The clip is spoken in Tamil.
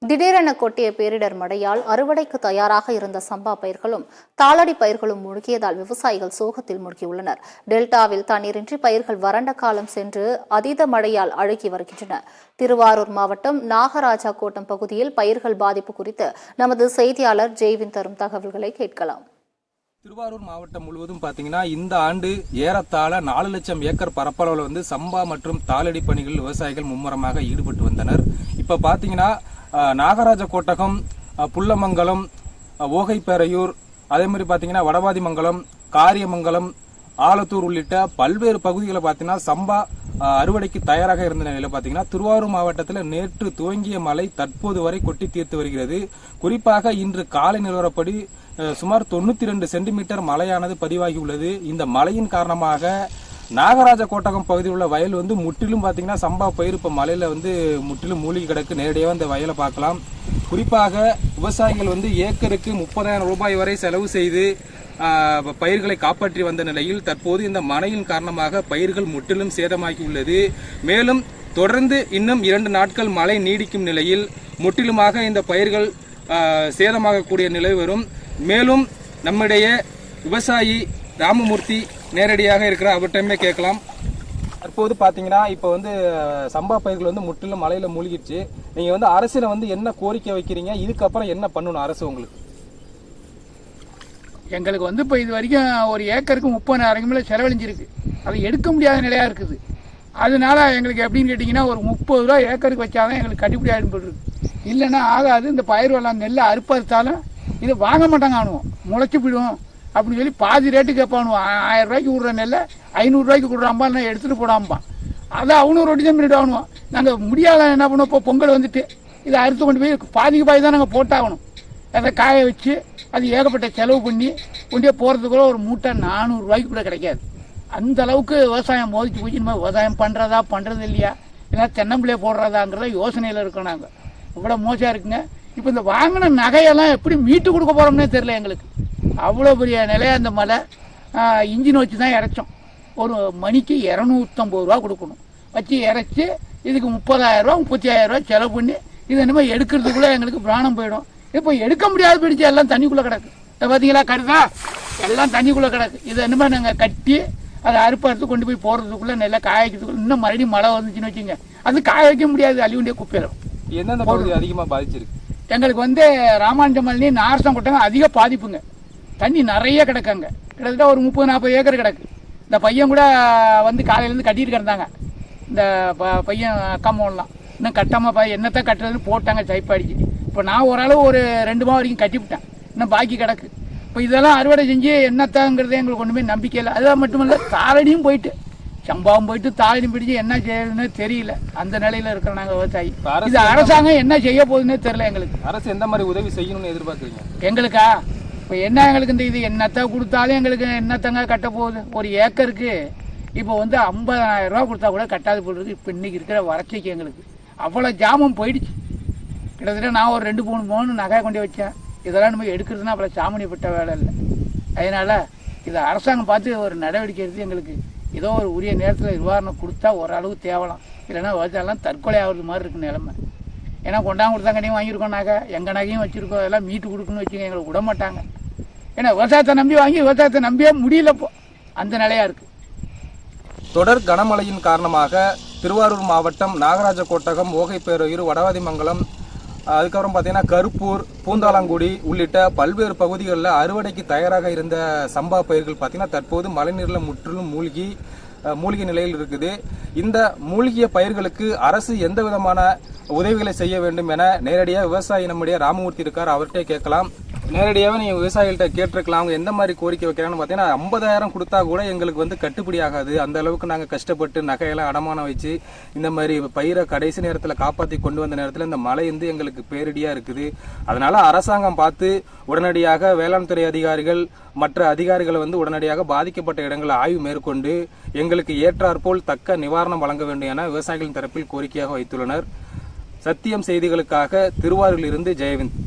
திடீரென கொட்டிய பேரிடர் மழையால் அறுவடைக்கு தயாராக இருந்த சம்பா பயிர்களும் தாளடி பயிர்களும் மூழ்கியதால் விவசாயிகள் சோகத்தில் மூழ்கியுள்ளனர். டெல்டாவில் தண்ணீரின்றி பயிர்கள் வறண்ட காலம் சென்று அதீத மழையால் அழுகி வருகின்றன. திருவாரூர் மாவட்டம் நாகராஜா கோட்டம் பகுதியில் பயிர்கள் பாதிப்பு குறித்து நமது செய்தியாளர் ஜெய்வின் தரும் தகவல்களை கேட்கலாம். திருவாரூர் மாவட்டம் முழுவதும் பாத்தீங்கன்னா இந்த ஆண்டு ஏறத்தாழ 4 லட்சம் ஏக்கர் பரப்பளவில் சம்பா மற்றும் தாளடி பணிகளில் விவசாயிகள் மும்முரமாக ஈடுபட்டு வந்தனர். இப்ப பாத்தீங்கன்னா நாகராஜ கோட்டகம், புள்ளமங்கலம், ஓகைப்பேரையூர், அதே மாதிரி பாத்தீங்கன்னா வடவாதிமங்கலம், காரியமங்கலம், ஆலத்தூர் உள்ளிட்ட பல்வேறு பகுதிகளை பாத்தீங்கன்னா சம்பா அறுவடைக்கு தயாராக இருந்த நிலையில பாத்தீங்கன்னா திருவாரூர் மாவட்டத்தில் நேற்று துவங்கிய மழை தற்போது வரை கொட்டி தீர்த்து வருகிறது. குறிப்பாக இன்று காலை நிலவரப்படி சுமார் 92 சென்டிமீட்டர் மழையானது பதிவாகியுள்ளது. இந்த மழையின் காரணமாக நாகராஜ கோட்டகம் பகுதியில் உள்ள வயல் முற்றிலும் பாத்தீங்கன்னா சம்பா பயிர் இப்ப மழையில முற்றிலும் மூழ்கி கிடக்கு. நேரடியாக இந்த வயலை பார்க்கலாம். குறிப்பாக விவசாயிகள் ஏக்கருக்கு 30,000 ரூபாய் வரை செலவு செய்து பயிர்களை காப்பாற்றி வந்த நிலையில் தற்போது இந்த மழையின் காரணமாக பயிர்கள் முற்றிலும் சேதமாகியுள்ளது. மேலும் தொடர்ந்து இன்னும் 2 நாட்கள் மழை நீடிக்கும் நிலையில் முற்றிலுமாக இந்த பயிர்கள் சேதமாகக்கூடிய நிலை வரும். மேலும் நம்முடைய விவசாயி ராமமூர்த்தி நேரடியாக இருக்கிற அவர்கிட்டமே கேட்கலாம். தற்போது பாத்தீங்கன்னா இப்ப சம்பா பயிர்கள் முற்றிலும் மழையில மூழ்கிடுச்சு. நீங்க அரசுல என்ன கோரிக்கை வைக்கிறீங்க? இதுக்கப்புறம் என்ன பண்ணணும் அரசு உங்களுக்கு? எங்களுக்கு இப்போ இது வரைக்கும் ஒரு ஏக்கருக்கு 30,000 மேலே செலவழிஞ்சிருக்கு. அதை எடுக்க முடியாத நிலையா இருக்குது. அதனால எங்களுக்கு எப்படின்னு கேட்டிங்கன்னா ஒரு 30 ரூபா ஏக்கருக்கு வச்சாதான் எங்களுக்கு கட்டுப்படி ஆகிட்டு இல்லைன்னா ஆகாது. இந்த பயிர் வெள்ளம் நெல்லை அறுப்பறுத்தாலும் இதை வாங்க மாட்டாங்க. ஆணுவோம் முளைச்சி போயிடுவோம் அப்படின்னு சொல்லி பாதி ரேட்டு கேட்பானுவோம். 1000 ரூபாய்க்கு விடுற நெல்லை 500 ரூபாய்க்கு கொடுறாம்பா, நான் எடுத்துகிட்டு போடாம்பான். அதை அவனும் ரொட்டி தான் பண்ணிட்டு ஆகணும். நாங்கள் முடியாத என்ன பண்ணுவோம், இப்போ பொங்கல் இதை அறுத்து கொண்டு போய் பாதிக்கு பாதி தான் நாங்கள் போட்டாகணும். அதை காய வச்சு அது ஏகப்பட்ட செலவு பண்ணி கொண்டே போகிறதுக்குள்ள ஒரு மூட்டை 400 ரூபாய்க்கு கூட கிடைக்காது. அந்த அளவுக்கு விவசாயம் மோதிச்சு போச்சு. நம்ம விவசாயம் பண்ணுறது இல்லையா, ஏன்னா தென்னம்பிள்ளையை போடுறதாங்கிறத யோசனையில் இருக்கோம். நாங்கள் இவ்வளோ மோசமாக இருக்குங்க. இப்போ இந்த வாங்கின நகையெல்லாம் எப்படி மீட்டு கொடுக்க போகிறோம்னே தெரியல எங்களுக்கு. அவ்வளோ பெரிய நிலையாக இந்த மலை இன்ஜின் வச்சு தான் இறைச்சோம். ஒரு மணிக்கு 250 ரூபா கொடுக்கணும். வச்சு இறைச்சி இதுக்கு 30,000 ரூபா 35,000 ரூபா செலவு பண்ணி இது என்னமோ எடுக்கிறதுக்குள்ளே எங்களுக்கு பிராணம் போயிடும். இப்போ எடுக்க முடியாது, போயிடுச்சு. எல்லாம் தண்ணிக்குள்ளே கிடக்கு. பார்த்தீங்களா, கருதா எல்லாம் தண்ணிக்குள்ளே கிடக்கு. இது என்னமோ நாங்கள் கட்டி அதை அறுப்பறுத்து கொண்டு போய் போடுறதுக்குள்ளே நல்லா காய வைக்கிறதுக்குள்ள இன்னும் மறுபடியும் மழை வந்துச்சுன்னு வச்சுங்க, அது காய வைக்க முடியாது. அழிவுண்டிய குப்பையிலும் எந்தெந்த பகுதி அதிகமாக பாதிச்சிருக்கு? எங்களுக்கு ராமாஞ்சமல்லி, நார்சம் கொட்டங்க அதிக பாதிப்புங்க. தண்ணி நிறைய கிடக்குங்க. கிட்டத்தட்ட ஒரு 30-40 ஏக்கர் கிடக்கு. இந்த பையன் கூட காலையிலேருந்து கட்டிட்டு கிடந்தாங்க. இந்த பையன் அக்கா மோலாம் இன்னும் கட்டாமல் என்னத்தான் கட்டுறதுன்னு போட்டாங்க சைப்பாடிச்சு. இப்போ நான் ஓரளவு ஒரு 2 மாதம் வரைக்கும் கட்டிவிட்டேன். இன்னும் பாக்கி கிடக்கு. இப்போ இதெல்லாம் அறுவடை செஞ்சு என்னத்தாங்கிறது எங்களுக்கு ஒன்றுமே நம்பிக்கை இல்லை. அதுதான் மட்டுமில்லை, தாளடியும் போயிட்டு சம்பாவும் போயிட்டு தாளடியும் பிடிச்சி என்ன செய்யறதுன்னு தெரியல. அந்த நிலையில இருக்கிற நாங்கள் விவசாயி. இது அரசாங்கம் என்ன செய்ய போகுதுன்னே தெரியல எங்களுக்கு. அரசு எந்த மாதிரி உதவி செய்யணும்னு எதிர்பார்க்குறீங்க? எங்களுக்கா இப்போ என்ன எங்களுக்கு இது என்னத்தை கொடுத்தாலும் எங்களுக்கு என்னத்தங்க கட்ட போகுது? ஒரு ஏக்கருக்கு இப்போ 50,000 ரூபா கொடுத்தா கூட கட்டாது போடுறது. இப்போ இன்னைக்கு இருக்கிற வறட்சிக்கு எங்களுக்கு அவ்வளோ ஜாமம் போயிடுச்சு. கிட்டத்தட்ட நான் ஒரு 2-3 பவுன் நகை கொண்டு வச்சேன். இதெல்லாம் நம்ம எடுக்கிறதுனா அவ்வளோ சாமணிப்பட்ட வேலை இல்லை. அதனால இதை அரசாங்கம் பார்த்து ஒரு நடவடிக்கை எடுத்து எங்களுக்கு ஏதோ ஒரு உரிய நேரத்தில் நிவாரணம் கொடுத்தா ஓரளவு தேவலாம். இல்லைன்னா விவசாயம்லாம் தற்கொலை ஆகுறது மாதிரி இருக்கு நிலைமை. ஏன்னா கொண்டாங்க கொடுத்தாங்கனையும் வாங்கியிருக்கோம், நகை எங்கள் நகையும் வச்சுருக்கோம். அதெல்லாம் மீட்டு கொடுக்குன்னு வச்சுங்க, எங்களுக்கு விட மாட்டாங்க. ஏன்னா விவசாயத்தை நம்பி வாங்கி விவசாயத்தை நம்பியே முடியலப்போ அந்த நிலையாக இருக்குது. தொடர் கனமழையின் காரணமாக திருவாரூர் மாவட்டம் நாகராஜ கோட்டகம், ஓகைப்பேரையூர், வடவாதிமங்கலம், அதுக்கப்புறம் பார்த்தீங்கன்னா கருப்பூர், பூந்தாளங்குடி உள்ளிட்ட பல்வேறு பகுதிகளில் அறுவடைக்கு தயாராக இருந்த சம்பா பயிர்கள் பார்த்தீங்கன்னா தற்போது மழைநீரில் முற்றிலும் மூழ்கிய நிலையில் இருக்குது. இந்த மூழ்கிய பயிர்களுக்கு அரசு எந்த விதமான உதவிகளை செய்ய வேண்டும் என நேரடியாக விவசாயி நம்முடைய ராமமூர்த்தி இருக்கார், அவர்கிட்ட கேட்கலாம். நேரடியாகவே நீங்கள் விவசாயிகள்கிட்ட கேட்டிருக்கலாம். அவங்க எந்த மாதிரி கோரிக்கை வைக்கிறாங்கன்னு பார்த்தீங்கன்னா 50,000 கொடுத்தா கூட எங்களுக்கு கட்டுப்படி ஆகாது. அந்த அளவுக்கு நாங்கள் கஷ்டப்பட்டு நகையெல்லாம் அடமானம் வச்சு இந்த மாதிரி பயிரை கடைசி நேரத்தில் காப்பாற்றி கொண்டு வந்த நேரத்தில் இந்த மழை எங்களுக்கு பேரிடியாக இருக்குது. அதனால அரசாங்கம் பார்த்து உடனடியாக வேளாண் துறை அதிகாரிகள் மற்ற அதிகாரிகளை உடனடியாக பாதிக்கப்பட்ட இடங்களை ஆய்வு மேற்கொண்டு எங்களுக்கு ஏற்றாற்போல் தக்க நிவாரணம் வழங்க வேண்டும் என விவசாயிகளின் தரப்பில் கோரிக்கையாக வைத்துள்ளனர். சத்தியம் செய்திகளுக்காக திருவாரூரிலிருந்து ஜெயவிந்த்.